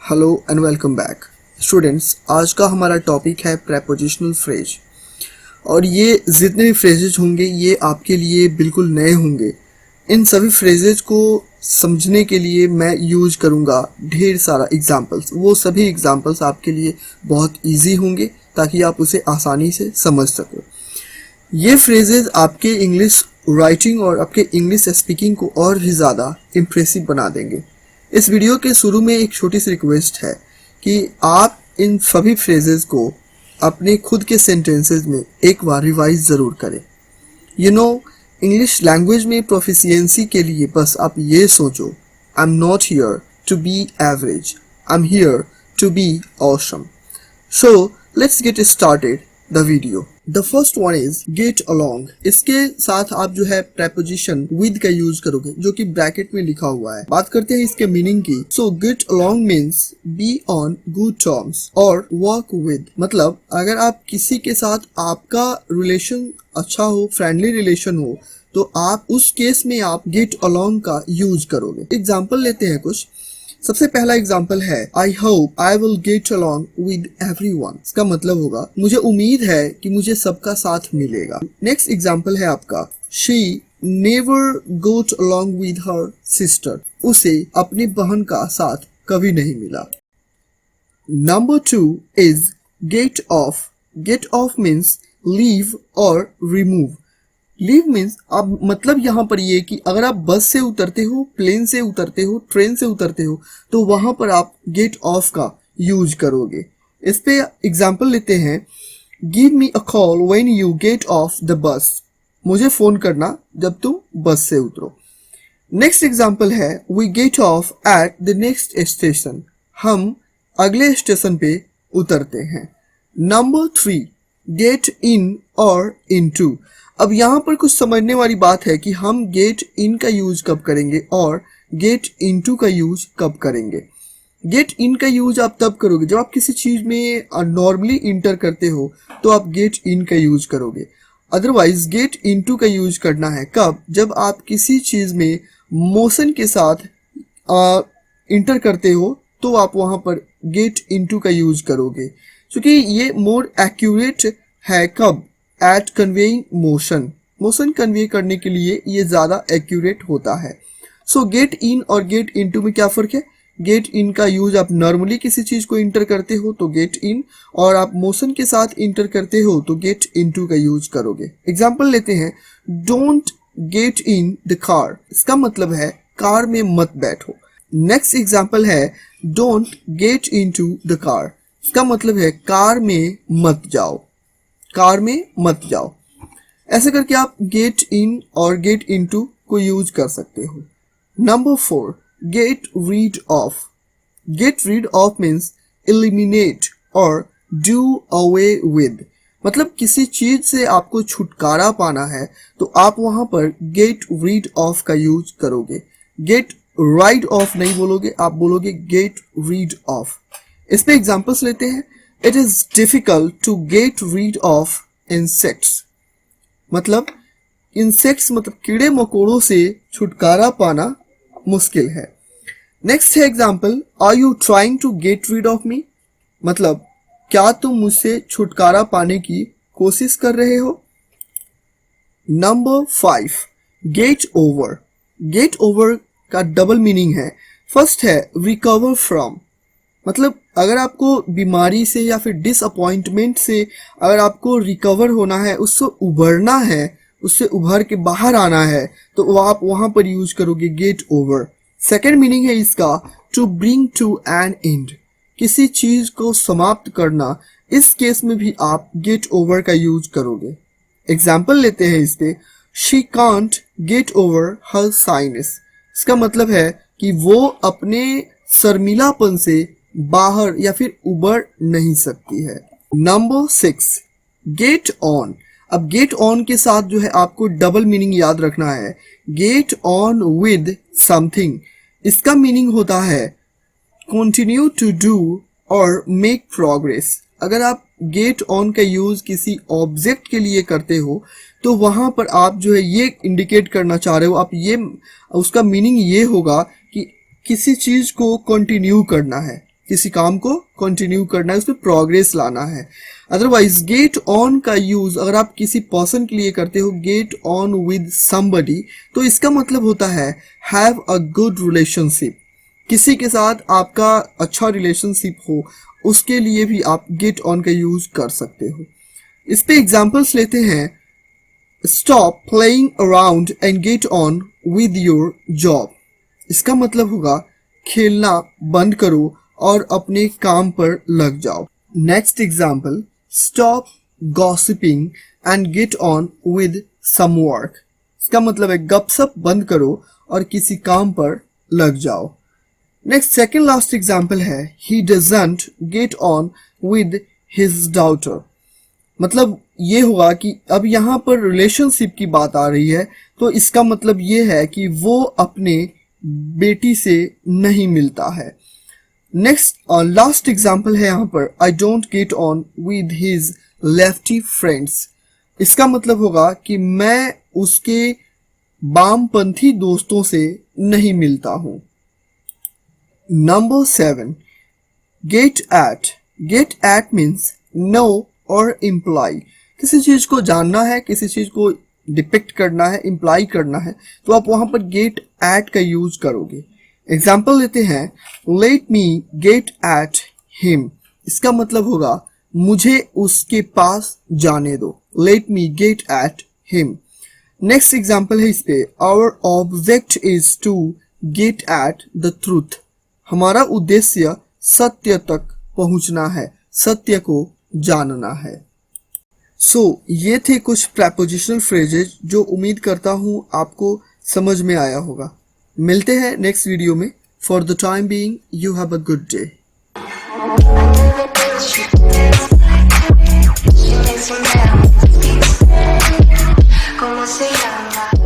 Hello and welcome back students. आज का हमारा टॉपिक है प्रेपोजिशनल फ्रेज और ये जितने भी फ्रेजेज होंगे ये आपके लिए बिल्कुल नए होंगे। इन सभी फ्रेजेज को समझने के लिए मैं यूज करूँगा ढेर सारा एग्जाम्पल्स। वो सभी एग्जाम्पल्स आपके लिए बहुत इजी होंगे ताकि आप उसे आसानी से समझ सको। ये फ्रेजेज आपके इंग्लिश राइटिंग और आपके इंग्लिश स्पीकिंग को और भी ज़्यादा इम्प्रेसिव बना देंगे। इस वीडियो के शुरू में एक छोटी सी रिक्वेस्ट है कि आप इन सभी फ्रेजेस को अपने खुद के सेंटेंसेस में एक बार रिवाइज ज़रूर करें। इंग्लिश लैंग्वेज में प्रोफिशिएंसी के लिए बस आप ये सोचो, I am not here to be average, I am here to be awesome. So let's get started the video. The first one is get along. इसके साथ आप जो है प्रेपोजिशन विद का यूज करोगे जो कि ब्रैकेट में लिखा हुआ है। बात करते हैं इसके मीनिंग की। सो get along means be on good terms और वर्क विद। मतलब अगर आप किसी के साथ आपका रिलेशन अच्छा हो, फ्रेंडली रिलेशन हो, तो आप उस केस में आप गेट अलोंग का यूज करोगे। एग्जाम्पल लेते हैं कुछ। सबसे पहला एग्जाम्पल है I hope I will get along with everyone. इसका मतलब होगा मुझे उम्मीद है कि मुझे सबका साथ मिलेगा। नेक्स्ट एग्जाम्पल है आपका she never got along with her sister. उसे अपनी बहन का साथ कभी नहीं मिला। Number 2 is get off. Get off means leave और रिमूव। लीव मीन्स अब मतलब यहाँ पर ये कि अगर आप बस से उतरते हो, प्लेन से उतरते हो, ट्रेन से उतरते हो, तो वहां पर आप गेट ऑफ का यूज करोगे। इस पे एग्जाम्पल लेते हैं give me a call when you get off the bus. मुझे फोन करना जब तुम बस से उतरो। नेक्स्ट एग्जाम्पल है we get off at the next station. हम अगले स्टेशन पे उतरते हैं। नंबर 3 गेट इन और इनटू। अब यहाँ पर कुछ समझने वाली बात है कि हम गेट इन का यूज कब करेंगे और गेट इनटू का यूज कब करेंगे। गेट इन का यूज आप तब करोगे जब आप किसी चीज में नॉर्मली इंटर करते हो तो आप गेट इन का यूज करोगे। अदरवाइज गेट इनटू का यूज करना है कब, जब आप किसी चीज में मोशन के साथ इंटर करते हो तो आप वहां पर गेट इनटू का यूज करोगे, क्योंकि ये मोर एक्यूरेट है। कब? At conveying motion. Motion convey करने के लिए ये ज्यादा एक्यूरेट होता है। सो गेट इन और गेट इनटू में क्या फर्क है? गेट इन का यूज आप नॉर्मली किसी चीज को इंटर करते हो तो गेट इन, और आप मोशन के साथ इंटर करते हो तो गेट इनटू का यूज करोगे। एग्जाम्पल लेते हैं don't get in the car. इसका मतलब है कार में मत बैठो। नेक्स्ट एग्जाम्पल है don't get into the car. इसका मतलब है कार में मत जाओ, कार में मत जाओ। ऐसे करके आप गेट इन और गेट इनटू को यूज कर सकते हो। Number 4 gate rid of. Gate rid of means eliminate और डू अवे विद। मतलब किसी चीज से आपको छुटकारा पाना है तो आप वहां पर गेट रीड ऑफ का यूज करोगे। गेट राइड ऑफ नहीं बोलोगे, आप बोलोगे गेट रीड ऑफ। इस पे एग्जांपल्स लेते हैं। It is difficult to get rid of insects. मतलब इंसेक्ट्स मतलब कीड़े मकोड़ों से छुटकारा पाना मुश्किल है। नेक्स्ट है example are you trying to get rid of me. मतलब क्या तुम मुझसे छुटकारा पाने की कोशिश कर रहे हो। Number 5 get over. Get over का डबल मीनिंग है। फर्स्ट है रिकवर फ्रॉम। मतलब अगर आपको बीमारी से या फिर डिसअपॉइंटमेंट से अगर आपको रिकवर होना है, उससे उभरना है, उससे उभर के बाहर आना है, तो आप वहां पर यूज करोगे गेट ओवर। सेकेंड मीनिंग है इसका to bring to an end. किसी चीज को समाप्त करना, इस केस में भी आप गेट ओवर का यूज करोगे। एग्जाम्पल लेते हैं इस पे she can't get over her sinus. इसका मतलब है कि वो अपने शर्मिलापन से बाहर या फिर उबर नहीं सकती है। Number 6 get on. अब गेट ऑन के साथ जो है आपको डबल मीनिंग याद रखना है। Gate on with something. इसका मीनिंग होता है कंटिन्यू टू डू और मेक प्रोग्रेस। अगर आप गेट ऑन का यूज किसी ऑब्जेक्ट के लिए करते हो तो वहां पर आप जो है ये इंडिकेट करना चाह रहे हो, आप ये उसका मीनिंग ये होगा कि किसी चीज को कंटिन्यू करना है। किसी काम को कंटिन्यू करना है, उसमें प्रोग्रेस लाना है। अदरवाइज गेट ऑन का यूज अगर आप किसी पर्सन के लिए करते हो, गेट ऑन विद समबडी, तो इसका मतलब होता है हैव अ गुड रिलेशनशिप। किसी के साथ आपका अच्छा रिलेशनशिप हो, उसके लिए भी आप गेट ऑन का यूज कर सकते हो। इस पे एग्जांपल्स लेते हैं। Stop playing around and get on with your job. इसका मतलब होगा खेलना बंद करो और अपने काम पर लग जाओ। Next example, stop gossiping and get on with some work. इसका मतलब है गपशप बंद करो और किसी काम पर लग जाओ। नेक्स्ट सेकेंड लास्ट एग्जाम्पल है, he doesn't get on with his daughter. मतलब ये हुआ कि अब यहाँ पर रिलेशनशिप की बात आ रही है, तो इसका मतलब ये है कि वो अपने बेटी से नहीं मिलता है। नेक्स्ट लास्ट एग्जाम्पल है यहाँ पर, I don't get on with his lefty friends. इसका मतलब होगा कि मैं उसके वामपंथी दोस्तों से नहीं मिलता हूँ। Number 7, get at. Get at means know और इम्प्लाई। किसी चीज को जानना है, किसी चीज को डिपिक्ट करना है, इम्प्लाई करना है, तो आप वहां पर गेट एट का यूज करोगे। एग्जाम्पल लेते हैं, let me get at him. इसका मतलब होगा मुझे उसके पास जाने दो। Let me get at him. Next example है इस पे, our object is to get at the truth. हमारा उद्देश्य सत्य तक पहुंचना है, सत्य को जानना है। ये थे कुछ प्रेपोजिशनल फ्रेजेज जो उम्मीद करता हूं आपको समझ में आया होगा। मिलते हैं नेक्स्ट वीडियो में। For the time being, you have a good day. ¿Cómo se llama?